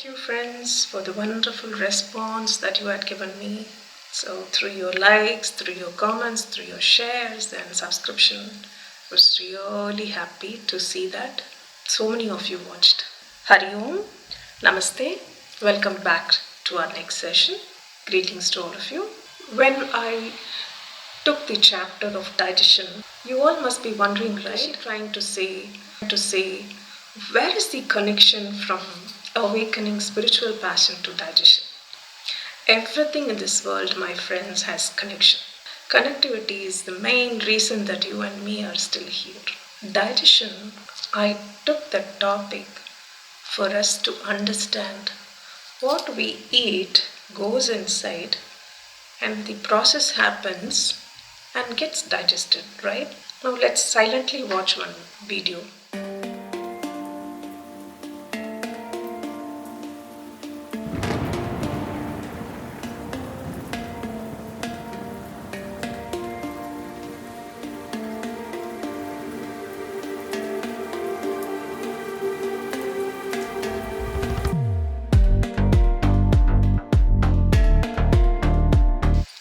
Thank you, friends, for the wonderful response that you had given me. So, through your likes, through your comments, through your shares and subscription, I was really happy to see that so many of you watched. Hari Om, Namaste, welcome back to our next session. Greetings to all of you. When I took the chapter of digestion, you all must be wondering, right? Trying to say, where is the connection from awakening spiritual passion to digestion? Everything in this world, my friends, has connection. Connectivity is the main reason that you and me are still here. Digestion, I took that topic for us to understand what we eat goes inside and the process happens and gets digested, right? Now let's silently watch one video.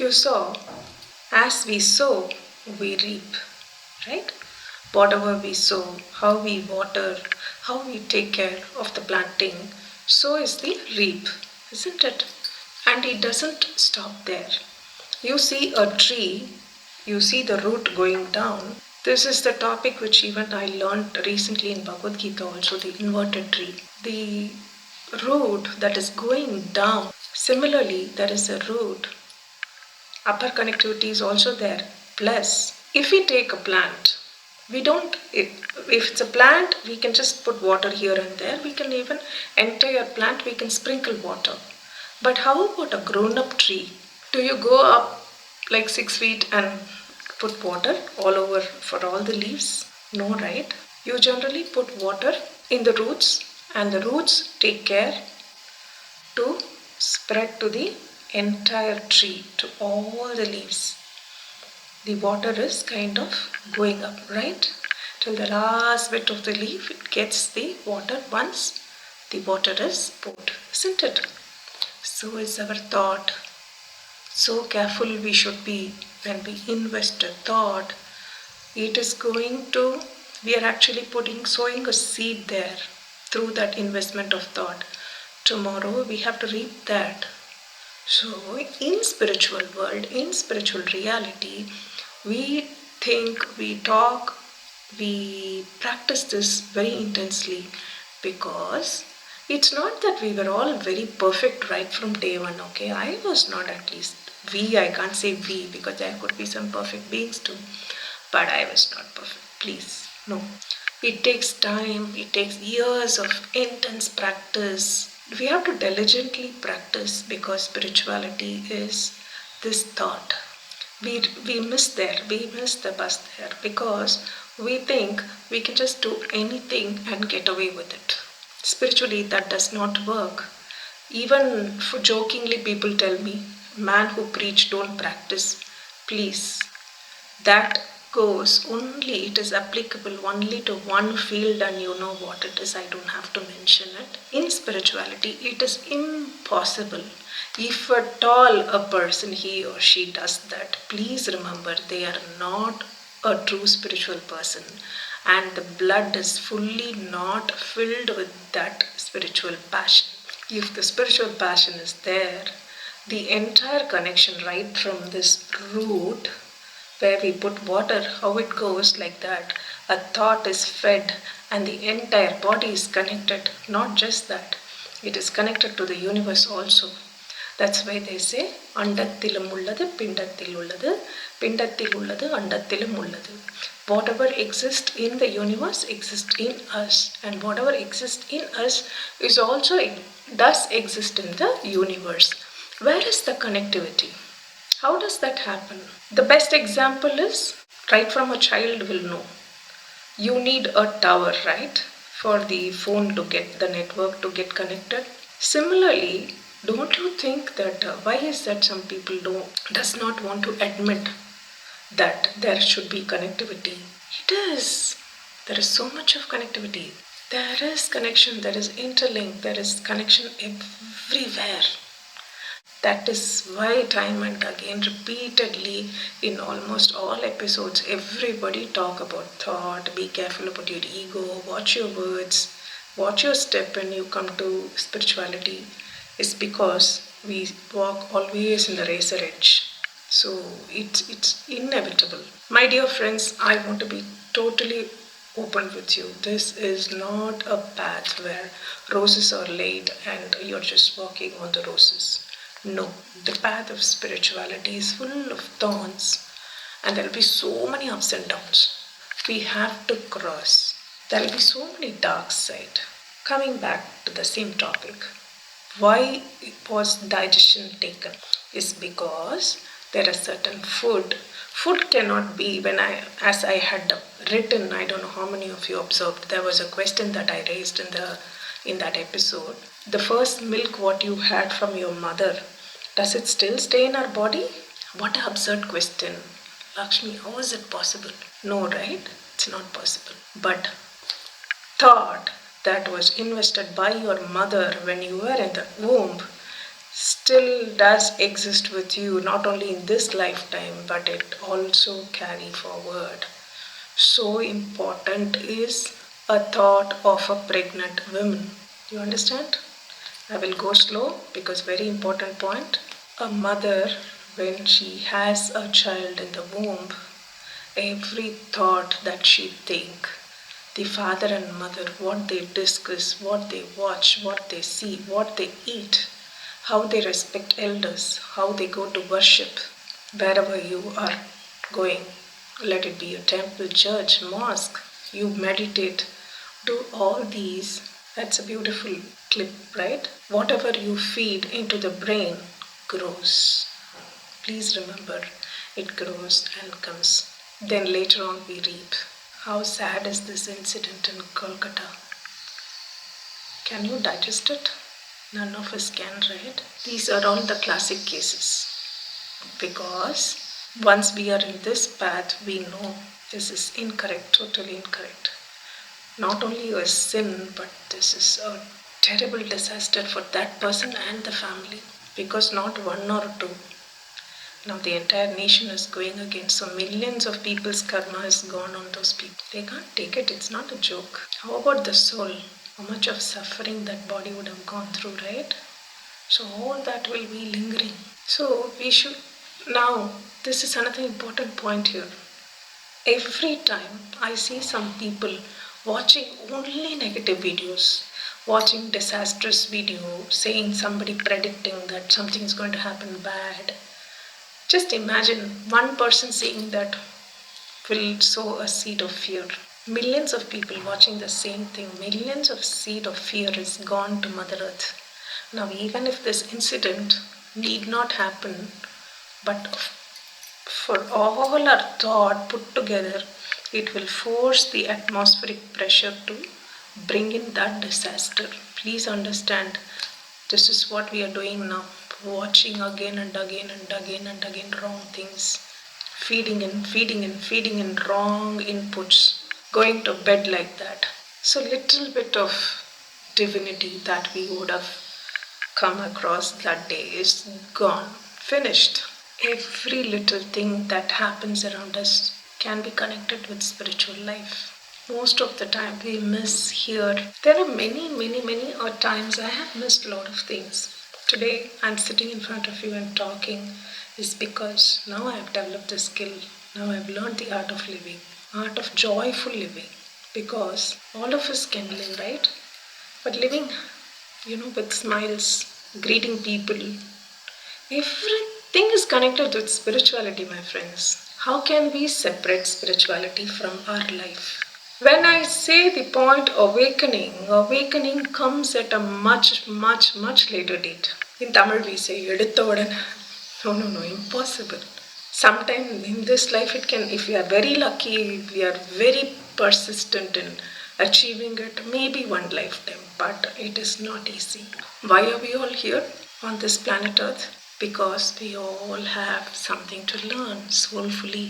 You saw, as we sow, we reap, right? Whatever we sow, how we water, how we take care of the planting, so is the reap, isn't it? And it doesn't stop there. You see a tree, you see the root going down. This is the topic which even I learned recently in Bhagavad Gita also, the inverted tree. The root that is going down. Similarly, there is a root. Upper connectivity is also there. Plus, if we take a plant, if it's a plant, we can just put water here and there. We can even, entire plant, we can sprinkle water. But how about a grown-up tree? Do you go up like 6 feet and put water all over for all the leaves? No, right? You generally put water in the roots and the roots take care to spread to the entire tree, to all the leaves. The water is kind of going up, right? Till the last bit of the leaf, it gets the water once the water is poured, isn't it? So is our thought. So careful we should be when we invest a thought. It is going to, we are actually sowing a seed there through that investment of thought. Tomorrow we have to reap that. So in spiritual world, in spiritual reality, we think, we talk, we practice this very intensely because it's not that we were all very perfect right from day one, okay? I was not, at least. I can't say we because there could be some perfect beings too. But I was not perfect, please. No. It takes time, it takes years of intense practice. We have to diligently practice because spirituality is this thought. We miss the bus there because we think we can just do anything and get away with it. Spiritually, that does not work. Even for jokingly, people tell me, man who preach, don't practice. Please, that goes only, it is applicable only to one field and you know what it is. I don't have to mention it. In spirituality, it is impossible. If at all a person, he or she does that, please remember they are not a true spiritual person and the blood is fully not filled with that spiritual passion. If the spiritual passion is there, the entire connection right from this root where we put water, how it goes like that, a thought is fed and the entire body is connected. Not just that, it is connected to the universe also. That's why they say, Andatthilum ullathu, Pindathil ullathu, Pindathil ullathu, Andatthilum ullathu. Whatever exists in the universe exists in us, and whatever exists in us is also does exist in the universe. Where is the connectivity? How does that happen? The best example is, right from a child will know. You need a tower, right? For the phone to get the network to get connected. Similarly, don't you think that why is that some people does not want to admit that there should be connectivity? It is. There is so much of connectivity. There is connection, there is interlink, there is connection everywhere. That is why time and again, repeatedly, in almost all episodes, everybody talk about thought, be careful about your ego, watch your words, watch your step when you come to spirituality, is because we walk always in the razor edge. So it's inevitable. My dear friends, I want to be totally open with you. This is not a path where roses are laid and you're just walking on the roses. No, the path of spirituality is full of thorns and there'll be so many ups and downs. We have to cross. There'll be so many dark side. Coming back to the same topic, why was digestion taken is because there are certain food cannot be when I as I had written, I don't know how many of you observed, there was a question that I raised in that episode. The first milk what you had from your mother, does it still stay in our body? What an absurd question. Lakshmi, how is it possible? No, right? It's not possible. But thought that was invested by your mother when you were in the womb still does exist with you, not only in this lifetime, but it also carry forward. So important is a thought of a pregnant woman. You understand? I will go slow because very important point. A mother, when she has a child in the womb, every thought that she think, the father and mother, what they discuss, what they watch, what they see, what they eat, how they respect elders, how they go to worship, wherever you are going, let it be a temple, church, mosque, you meditate, do all these. That's a beautiful clip, right? Whatever you feed into the brain grows. Please remember, it grows and comes. Then later on we reap. How sad is this incident in Kolkata? Can you digest it? None of us can, right? These are all the classic cases. Because once we are in this path, we know this is incorrect, totally incorrect. Not only a sin, but this is a terrible disaster for that person and the family. Because not one or two. Now the entire nation is going against, so millions of people's karma has gone on those people. They can't take it, it's not a joke. How about the soul? How much of suffering that body would have gone through, right? So all that will be lingering. So we should, now this is another important point here. Every time I see some people watching only negative videos, watching disastrous video, saying somebody predicting that something is going to happen bad, just imagine one person saying that will sow a seed of fear. Millions of people watching the same thing, millions of seed of fear is gone to Mother Earth. Now, even if this incident need not happen, but for all our thought put together, it will force the atmospheric pressure to bring in that disaster. Please understand, this is what we are doing now. Watching again and again and again and again wrong things, feeding in wrong inputs, going to bed like that. So little bit of divinity that we would have come across that day is gone, finished. Every little thing that happens around us can be connected with spiritual life. Most of the time we miss here. There are many times I have missed a lot of things. Today I'm sitting in front of you and talking is because now I have developed the skill. Now I've learned the art of living, art of joyful living. Because all of us can live, right? But living, with smiles, greeting people, everything is connected with spirituality, my friends. How can we separate spirituality from our life? When I say the point awakening comes at a much later date. In Tamil we say எடுத்த உடனே. No, impossible. Sometime in this life it can, if we are very lucky, if we are very persistent in achieving it, maybe one lifetime, but it is not easy. Why are we all here on this planet Earth? Because we all have something to learn soulfully.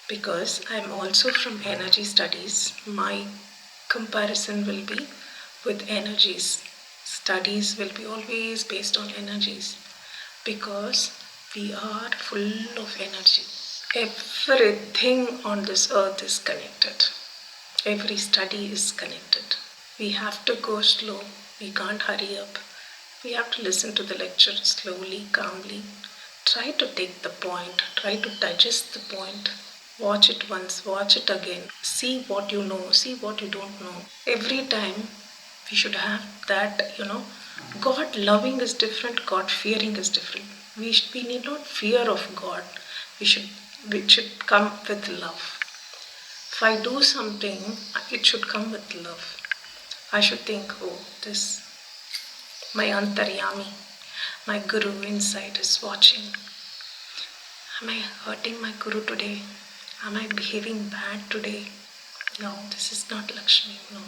Because I'm also from energy studies, my comparison will be with energies. Studies will be always based on energies because we are full of energy. Everything on this earth is connected. Every study is connected. We have to go slow. We can't hurry up. We have to listen to the lecture slowly, calmly. Try to take the point. Try to digest the point. Watch it once, watch it again. See what you know, see what you don't know. Every time we should have that, God loving is different, God fearing is different. We need not fear of God. We should come with love. If I do something, it should come with love. I should think, oh, this, my antaryami, my guru inside is watching. Am I hurting my guru today? Am I behaving bad today? No, this is not Lakshmi. No.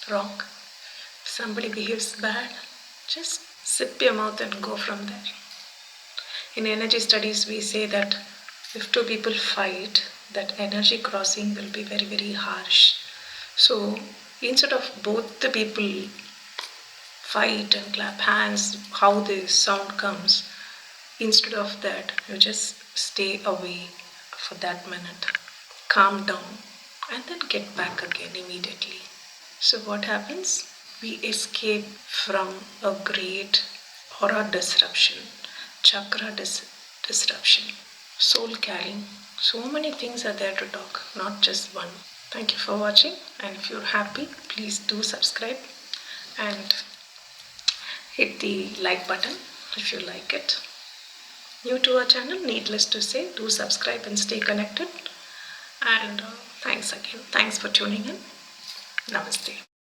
Wrong. If somebody behaves bad, just zip your mouth and go from there. In energy studies, we say that if two people fight, that energy crossing will be very, very harsh. So instead of both the people fight and clap hands, how the sound comes, instead of that, you just stay away for that minute, calm down, and then get back again immediately. So what happens? We escape from a great aura disruption, chakra disruption, soul carrying. So many things are there to talk, not just one. Thank you for watching, and if you're happy, please do subscribe and hit the like button if you like it. New to our channel, needless to say, do subscribe and stay connected. And thanks again. Thanks for tuning in. Namaste.